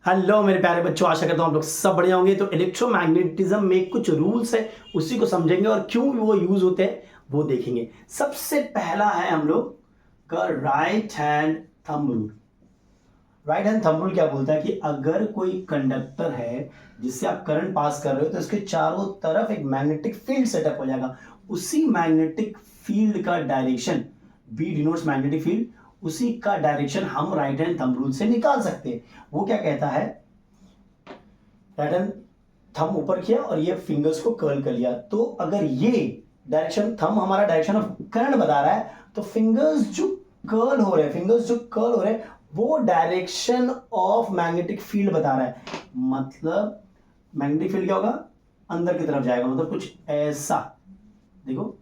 Hello मेरे प्यारे बच्चों, आशा करता हूँ आप लोग सब बढ़िया होंगे। तो इलेक्ट्रोमैग्नेटिज्म में कुछ रूल्स है, उसी को समझेंगे और क्यों वो यूज होते हैं वो देखेंगे। सबसे पहला है हम लोग का right hand thumb rule. Right hand thumb rule क्या बोलता है कि अगर कोई कंडक्टर है जिससे आप करंट पास कर रहे हो तो इसके चारों तरफ एक मैग्नेटिक फील्ड सेटअप हो जाएगा। उसी मैग्नेटिक फील्ड का direction, B denotes magnetic field, उसी का डायरेक्शन हम राइट हैंड थंब रूल से निकाल सकते हैं। वो क्या कहता है, राइट हैंड थंब ऊपर किया और ये फिंगर्स को कर्ल कर लिया, तो अगर ये डायरेक्शन थंब हमारा डायरेक्शन ऑफ करंट बता रहा है तो फिंगर्स जो कर्ल हो रहे हैं वो डायरेक्शन ऑफ मैग्नेटिक फील्ड बता रहा है। मतलब मैग्नेटिक फील्ड क्या होगा, अंदर की तरफ जाएगा, मतलब कुछ ऐसा देखो,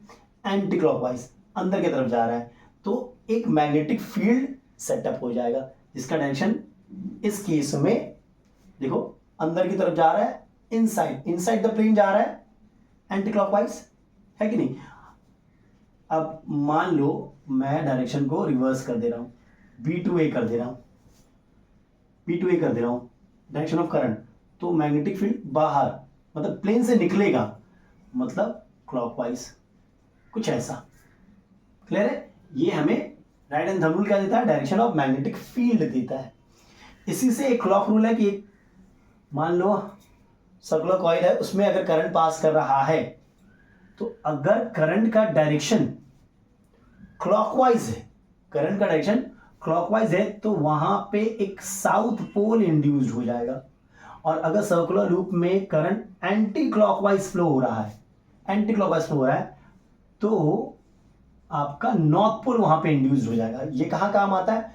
एंटी क्लॉकवाइज अंदर की तरफ जा रहा है, तो एक मैग्नेटिक फील्ड सेटअप हो जाएगा जिसका डायरेक्शन इस केस में देखो अंदर की तरफ जा रहा है, इनसाइड द प्लेन जा रहा है, एंटी क्लॉकवाइज, है कि नहीं। अब मान लो मैं डायरेक्शन को रिवर्स कर दे रहा हूं, B2A कर दे रहा हूं, B2A कर दे रहा हूं, डायरेक्शन ऑफ करंट, तो मैग्नेटिक फील्ड बाहर मतलब प्लेन से निकलेगा, मतलब क्लॉकवाइज, कुछ ऐसा। क्लियर है। ये हमें राइट हैंड थंब रूल क्या देता है, डायरेक्शन ऑफ मैग्नेटिक फील्ड देता है। इसी से एक क्लॉक रूल है कि मान लो सर्कुलर कॉइल है, उसमें अगर करंट पास कर रहा है तो अगर करंट का डायरेक्शन क्लॉकवाइज है, करंट का डायरेक्शन क्लॉकवाइज है तो वहां पे एक साउथ पोल इंड्यूस्ड हो जाएगा। और अगर सर्कुलर लूप में करंट एंटी क्लॉकवाइज फ्लो हो रहा है, तो आपका नॉर्थ पोल वहां पे इंड्यूस्ड हो जाएगा। ये कहां काम आता है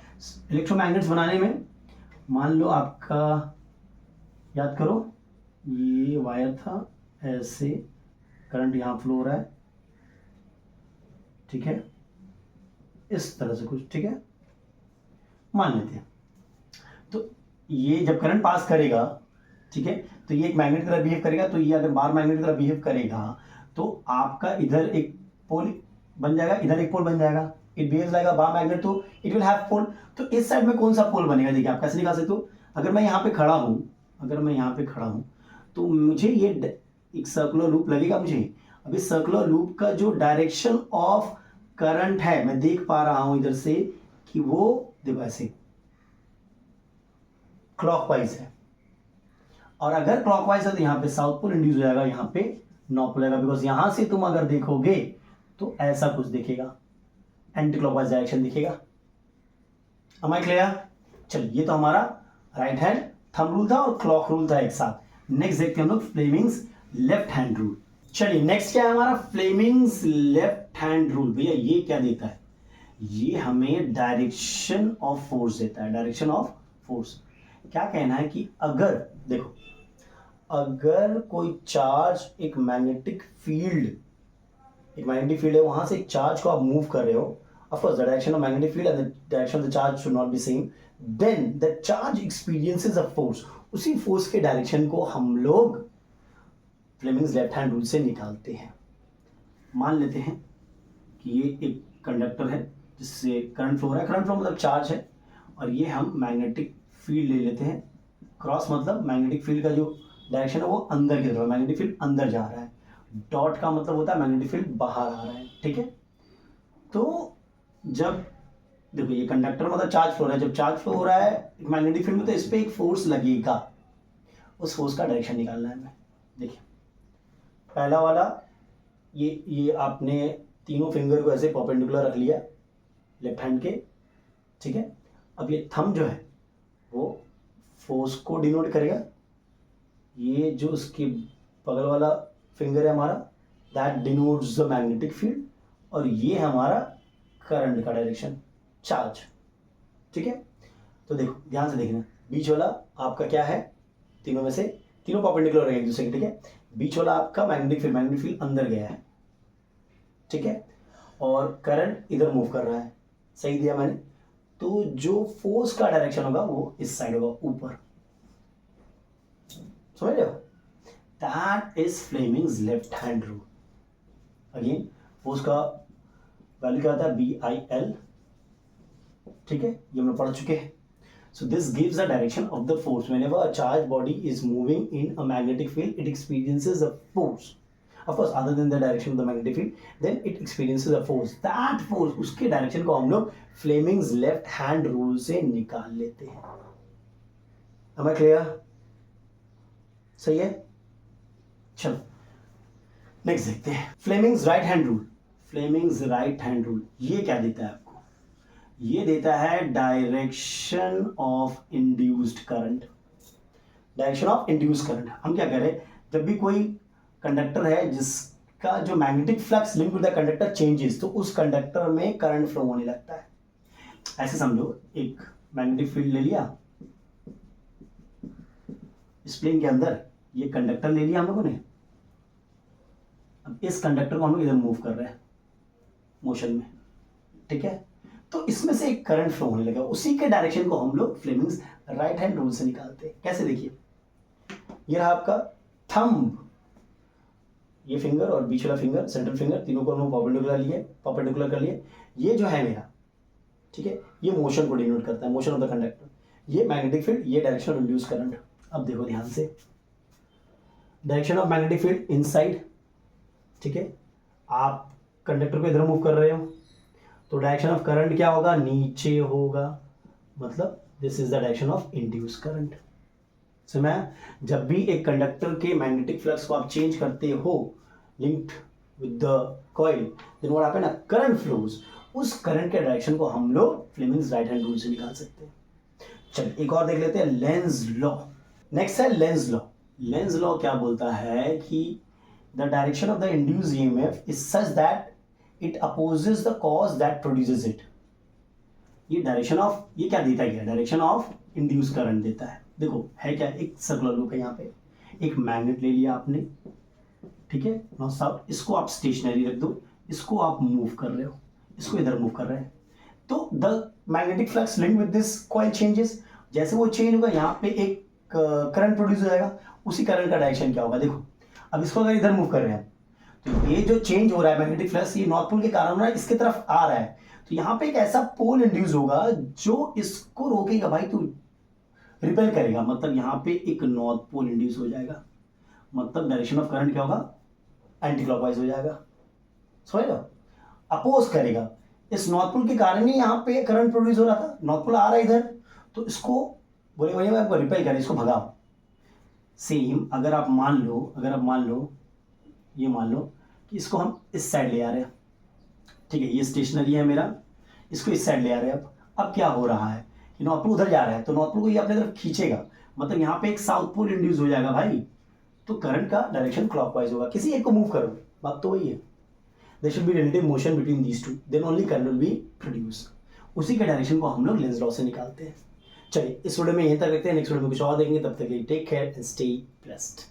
इलेक्ट्रोमैग्नेट्स बनाने में। मान लो आपका, याद करो, ये वायर था, ऐसे करंट यहां फ्लो हो रहा है, ठीक है, इस तरह से कुछ, ठीक है, मान लेते हैं। तो ये जब करंट पास करेगा, ठीक है, तो ये एक मैग्नेट की तरह बिहेव करेगा, तो ये अगर बार मैग्नेट की तरह बिहेव करेगा तो आपका इधर एक पोल बन जाएगा, इधर एक पोल बन जाएगा, it behaves like a bar magnet, तो इट विल हैव पोल। तो इस साइड में कौन सा पोल बनेगा, देखिए आप कैसे निकाल सकते हो। अगर मैं यहाँ पे खड़ा हूँ, तो मुझे ये एक सर्कुलर लूप लगेगा मुझे। अब इस सर्कुलर लूप का जो डायरेक्शन ऑफ करंट है, मैं देख पा रहा हूं इधर से कि वो देखो ऐसे क्लॉकवाइज है, और अगर क्लॉकवाइज है तो यहाँ पे साउथ पोल इंड्यूस हो जाएगा, यहाँ पे नॉर्थ पोल आएगा, बिकॉज यहां से तुम अगर देखोगे तो ऐसा कुछ दिखेगा, एंटी क्लॉकवाइज डायरेक्शन दिखेगा। Am I clear? चलिए, ये तो हमारा राइट हैंड थंब रूल था और क्लॉक रूल था एक साथ। नेक्स्ट देखते हैं हम लोग फ्लेमिंग्स लेफ्ट हैंड रूल। चलिए नेक्स्ट क्या है हमारा, फ्लेमिंग्स लेफ्ट हैंड रूल। भैया ये क्या देता है, ये हमें डायरेक्शन ऑफ फोर्स देता है, डायरेक्शन ऑफ फोर्स। क्या कहना है कि अगर देखो, अगर कोई चार्ज एक मैग्नेटिक फील्ड है, वहां से एक चार्ज को आप मूव कर रहे हो, of course the direction of magnetic field and the direction of the charge should not be same, then the charge experiences a force। उसी फोर्स के डायरेक्शन को हम लोग फ्लेमिंग्स लेफ्ट हैंड रूल से निकालते हैं। मान लेते हैं कि ये एक कंडक्टर है जिससे करंट फ्लो हो रहा है, करंट फ्लो मतलब चार्ज है, और ये हम मैग्नेटिक फील्ड ले लेते हैं। क्रॉस मतलब मैग्नेटिक फील्ड का जो डायरेक्शन है वो अंदर की तरफ, मैग्नेटिक फील्ड अंदर जा रहा है। डॉट का मतलब होता है मैग्नेटिक फील्ड बाहर आ रहा है, ठीक है। तो जब देखो ये कंडक्टर मतलब चार्ज फ्लो हो रहा है, जब चार्ज फ्लो हो रहा है मैग्नेटिक फील्ड में, तो इस पे एक फोर्स लगेगा, उस फोर्स का डायरेक्शन निकालना है हमें। देखिए पहला वाला, ये आपने तीनों फिंगर को ऐसे परपेंडिकुलर रख लिया लेफ्ट हैंड के, ठीक है। अब ये थंब जो है वो फोर्स को डिनोट करेगा, ये जो उसके बगल वाला फिंगर है हमारा, that denotes the magnetic field, और ये हमारा करंट का डायरेक्शन, चार्ज, ठीक है। तो देखो ध्यान से देखना, बीच वाला आपका क्या है, तीनों में से तीनों परपेंडिकुलर रहेंगे एक दूसरे के, ठीक है। बीच वाला आपका मैग्नेटिक फील्ड अंदर गया है, ठीक है, और करंट इधर मूव कर रहा है, सही दिया मैंने। तो जो फोर्स का डायरेक्शन होगा वो इस साइड होगा, ऊपर, समझ रहे हो। That is Fleming's left hand rule. Again force का वैल्यू क्या होता है, BIL, ठीक है, ये हम लोग पढ़ चुके हैं। So this gives the direction of the force. Whenever a charged body is moving in a magnetic field, it experiences a force. Of course, other than the direction of the magnetic field, then it experiences a force. That force, उसके direction को हम लोग Fleming's left hand rule से निकाल लेते हैं. Am I clear? सही है. चलो नेक्स्ट देखते हैं. Fleming's right hand rule. Fleming's right hand rule ये क्या देता है आपको? ये देता है direction of induced current. Direction of induced current. हम क्या कह रहे हैं, जब भी कोई कंडक्टर है जिसका जो magnetic flux link with the conductor changes, तो उस कंडक्टर में करंट फ्लो होने लगता है. ऐसे समझो, एक मैग्नेटिक फील्ड ले लिया इस प्लेन के अंदर, ये कंडक्टर ले लिया हम लोगों ने. अब इस कंडक्टर को हम लोग इधर मूव कर रहे हैं मोशन में, ठीक है. तो इसमें से एक करंट फ्लो होने लगा. उसी के डायरेक्शन को हम लोग फ्लेमिंग्स राइट हैंड रूल से निकालते हैं. कैसे? देखिए, ये रहा आपका थंब, ये फिंगर और बीच वाला फिंगर, सेंट्रल फिंगर, तीनों को हम परपेंडिकुलर कर लिए. ये जो है मेरा, ठीक है, ये मोशन को डिनोट करता है, मोशन ऑफ द कंडक्टर. ये मैग्नेटिक फील्ड, ये डायरेक्शन ऑफ इंड्यूस करंट. अब देखो ध्यान से, direction of magnetic field inside, ठीक है. आप कंडक्टर को इधर मूव कर रहे हो, तो डायरेक्शन ऑफ करंट क्या होगा? नीचे होगा. मतलब this is the direction of induce current. समझ? जब भी एक कंडक्टर के मैग्नेटिक फ्लक्स को आप चेंज करते हो linked with the coil, then what happen, current flows. उस करंट के डायरेक्शन को हम लोग फ्लेमिंग्स राइट हैंड रूल से निकाल सकते हैं. चलिए एक और देख लेते हैं, लेंज लॉ. नेक्स्ट है लेंज लॉ. लेंज लॉ क्या बोलता है कि the direction of the induced EMF is such that it opposes the cause that produces it. ये डायरेक्शन ऑफ, ये क्या देता है? डायरेक्शन ऑफ इंड्यूस करंट देता है. देखो है क्या, एक सर्कुलर लूप है. यहाँ पे एक मैग्नेट ले लिया आपने, ठीक है. नाउ सब इसको आप स्टेशनरी रख दो, इसको आप मूव कर रहे हो, इसको इधर मूव कर रहे हैं, तो the magnetic flux link with this coil changes. जैसे वो चेंज होगा, यहाँ पे एक करंट प्रोड्यूस हो जाएगा. उसी करंट का डायरेक्शन क्या होगा? देखो, अब इसको अगर इधर मूव कर रहे हैं, तो ये जो चेंज हो रहा है मैग्नेटिक फ्लक्स, ये नॉर्थ पोल के कारण हो रहा है, इसके तरफ आ रहा है. तो यहाँ पे एक ऐसा पोल इंड्यूस होगा जो इसको रोकेगा, भाई तू रिपेल करेगा. मतलब यहाँ पे एक नॉर्थ पोल इंड्यूस हो जाएगा. मतलब डायरेक्शन ऑफ करंट क्या होगा? एंटी क्लॉकवाइज हो जाएगा. समझ लो, अपोज करेगा. इस नॉर्थ पोल के कारण ही यहाँ पे करंट प्रोड्यूस हो रहा था. नॉर्थ पोल आ रहा है इधर, तो इसको बोले भैया मैं आपको रिपेल करें, इसको भगाओ. सेम अगर आप मान लो, ये मान लो कि इसको हम इस साइड ले आ रहे हैं, ठीक है. ये स्टेशनरी है मेरा, इसको इस साइड ले आ रहे हैं. अब क्या हो रहा है कि नॉर्थ पोल उधर जा रहा है, तो नॉर्थ पोल को ये अपने तरफ खींचेगा. मतलब यहाँ पे एक साउथ पोल इंड्यूस हो जाएगा भाई. तो करंट का डायरेक्शन क्लॉकवाइज होगा. किसी एक को मूव करो, बात तो वही है. There should be relative motion between these two, then only current will be produce. उसी के डायरेक्शन को हम लोग लेंज लॉ से निकालते हैं. चलिए इस वीडियो में यहीं तक रखते हैं. नेक्स्ट वीडियो में कुछ और देखेंगे. तब तक के लिए take care and stay blessed.